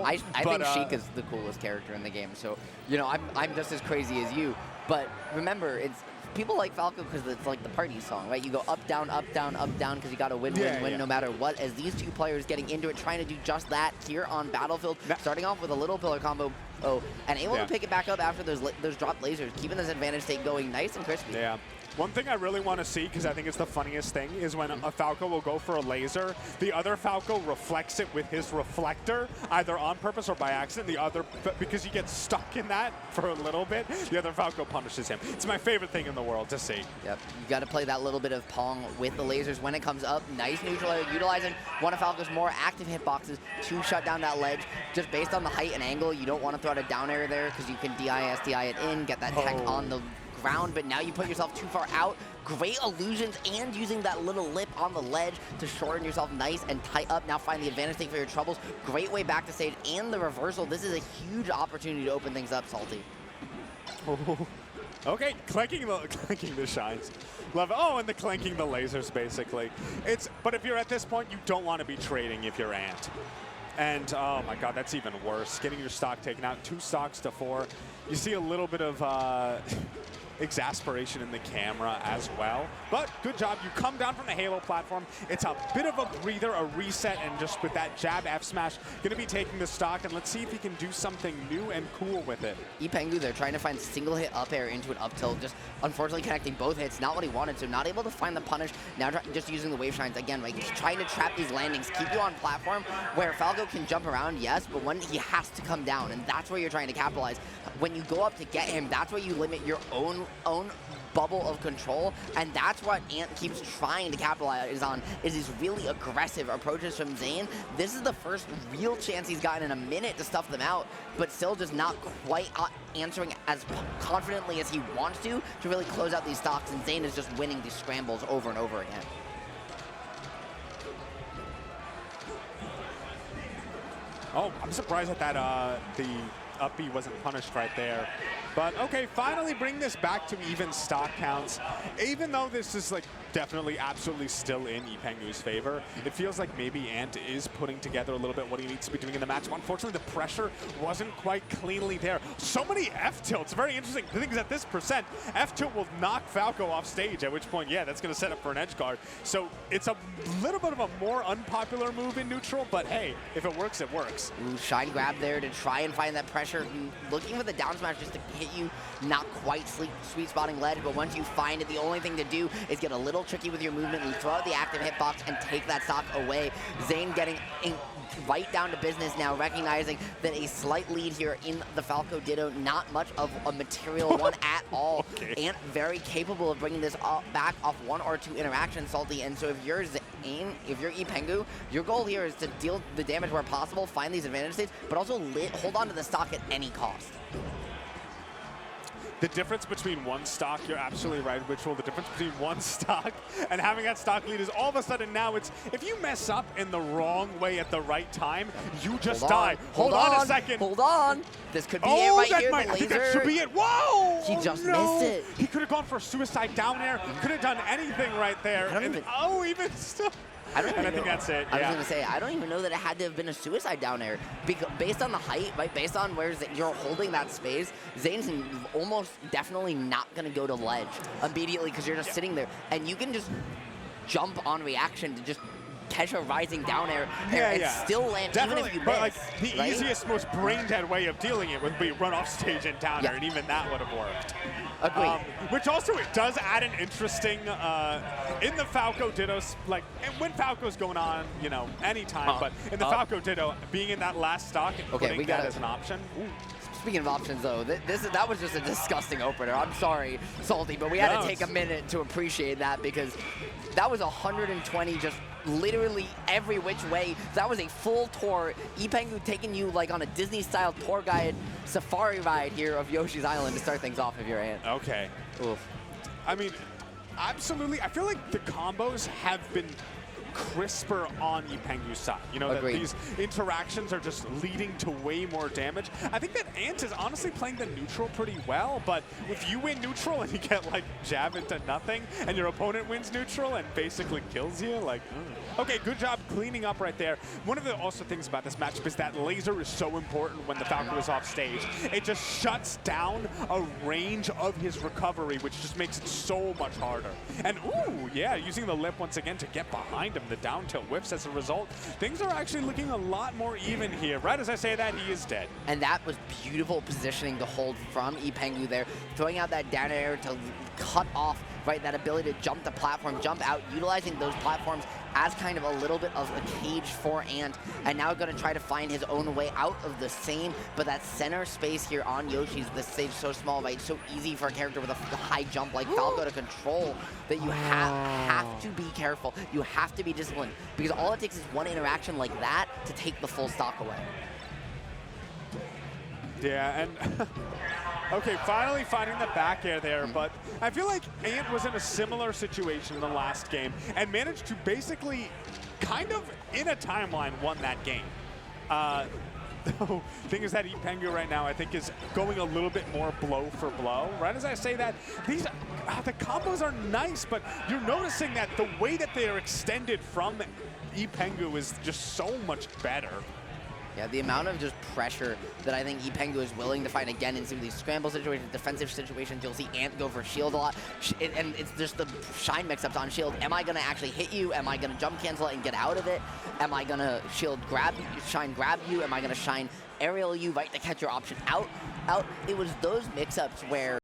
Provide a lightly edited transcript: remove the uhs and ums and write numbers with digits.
I think Sheik is the coolest character in the game, so, you know, I'm just as crazy as you. But remember, it's people like Falco because it's like the party song, right? You go up, down, because you got to win no matter what. As these two players getting into it, trying to do just that here on Battlefield, starting off with a little pillar combo, and able to pick it back up after those dropped lasers, keeping this advantage state going nice and crispy. Yeah. One thing I really want to see, because I think it's the funniest thing, is when a Falco will go for a laser, the other Falco reflects it with his reflector, either on purpose or by accident. The other, because he gets stuck in that for a little bit, the other Falco punishes him. It's my favorite thing in the world to see. Yep, you got to play that little bit of Pong with the lasers when it comes up. Nice neutral air, utilizing one of Falco's more active hitboxes to shut down that ledge. Just based on the height and angle, you don't want to throw out a down air there because you can DI it in, get that tech on the ground, but now you put yourself too far out. Great illusions and using that little lip on the ledge to shorten yourself nice and tight up. Now find the advantage thing for your troubles. Great way back to stage and the reversal. This is a huge opportunity to open things up, Salty. Okay, clanking the shines. Love it. Oh, and the clanking the lasers, basically. But if you're at this point, you don't want to be trading if you're Ant. And, oh my god, that's even worse. Getting your stock taken out, 2 stocks to 4. You see a little bit of exasperation in the camera as well. But good job. You come down from the Halo platform. It's a bit of a breather, a reset, and just with that jab F smash, going to be taking the stock. And let's see if he can do something new and cool with it. epengu, they're trying to find single hit up air into an up tilt, just unfortunately connecting both hits. Not what he wanted, so not able to find the punish. Now just using the wave shines again, right? Just trying to trap these landings, keep you on platform where Falco can jump around, yes, but when he has to come down, and that's where you're trying to capitalize. When you go up to get him, that's where you limit your own bubble of control, and that's what Ant keeps trying to capitalize on, is these really aggressive approaches from Zane. This is the first real chance he's gotten in a minute to stuff them out, but still just not quite answering as confidently as he wants to really close out these stocks, and Zane is just winning these scrambles over and over again. Oh, I'm surprised that the up B wasn't punished right there. But okay, finally bring this back to even stock counts. Even though this is like definitely absolutely still in epengu's favor, it feels like maybe Ant is putting together a little bit what he needs to be doing in the match. Unfortunately, the pressure wasn't quite cleanly there. So many F tilts, very interesting. The thing is, at this percent, F tilt will knock Falco off stage, at which point, yeah, that's going to set up for an edge guard. So it's a little bit of a more unpopular move in neutral, but hey, if it works, it works. Ooh, shine grab there to try and find that pressure. Looking for the down smash just to hit you, not quite sweet spotting ledge, but once you find it, the only thing to do is get a little tricky with your movement and throw out the active hitbox and take that stock away. Zane getting right down to business now, recognizing that a slight lead here in the Falco Ditto, not much of a material one at all. Okay. And very capable of bringing this back off 1 or 2 interactions, Salty. And so if you're Zane, if you're epengu, your goal here is to deal the damage where possible, find these advantage states, but also hold on to the stock at any cost. The difference between one stock, you're absolutely right, Ritual, the difference between one stock and having that stock lead is all of a sudden now it's, if you mess up in the wrong way at the right time, you just die. Hold on a second. Hold on. This could be it right here, the laser. I think that should be it. Whoa! He just missed it. He could have gone for a suicide down air, could have done anything right there. Even still. I think that's it. I was going to say, I don't even know that it had to have been a suicide down air. Based on the height, right, based on where you're holding that space, Zane's almost definitely not going to go to ledge immediately because you're just sitting there. And you can just jump on reaction to just catch a rising down air and still land definitely, even if you but miss. Like, the easiest, most brain-dead way of dealing it would be run off stage and down air, and even that would have worked. Agreed. Which also, it does add an interesting, in the Falco Dittos, like, when Falco's going on, you know, anytime, but in the Falco Ditto, being in that last stock and putting that as an option. Ooh. Speaking of options, though, that was just a disgusting opener. I'm sorry, Salty, but we had to take a minute to appreciate that because that was 120 just literally every which way. That was a full tour. epengu taking you like on a Disney-style tour guide safari ride here of Yoshi's Island to start things off if you're Ant. Okay. Oof. I mean, absolutely. I feel like the combos have been crisper on epengu's side. You know, that these interactions are just leading to way more damage. I think that Ant is honestly playing the neutral pretty well, but if you win neutral and you get like jab into nothing, and your opponent wins neutral and basically kills you, like, okay, good job cleaning up right there. One of the also things about this matchup is that laser is so important when the Falco is off stage. It just shuts down a range of his recovery, which just makes it so much harder. And ooh, yeah, using the lip once again to get behind him, the down tilt whips as a result. Things are actually looking a lot more even here. Right as I say that, he is dead. And that was beautiful positioning to hold from epengu there, throwing out that down air to cut off, right, that ability to jump the platform, jump out, utilizing those platforms as kind of a little bit of a cage for Ant, and now going to try to find his own way out of the same, but that center space here on Yoshi's, the stage so small, right, so easy for a character with a high jump like Falco to control, that you have to be careful, you have to be disciplined, because all it takes is one interaction like that to take the full stock away. Yeah, and okay, finally finding the back air there, but I feel like Ant was in a similar situation in the last game and managed to basically kind of, in a timeline, won that game. The thing is that epengu right now, I think, is going a little bit more blow for blow. Right as I say that, these the combos are nice, but you're noticing that the way that they are extended from epengu is just so much better. Yeah, the amount of just pressure that I think epengu is willing to fight again in some of these scramble situations, defensive situations. You'll see Ant go for shield a lot, and it's just the shine mix-ups on shield. Am I going to actually hit you? Am I going to jump cancel it and get out of it? Am I going to shield grab, shine grab you? Am I going to shine aerial you, right, to catch your option out? It was those mix-ups where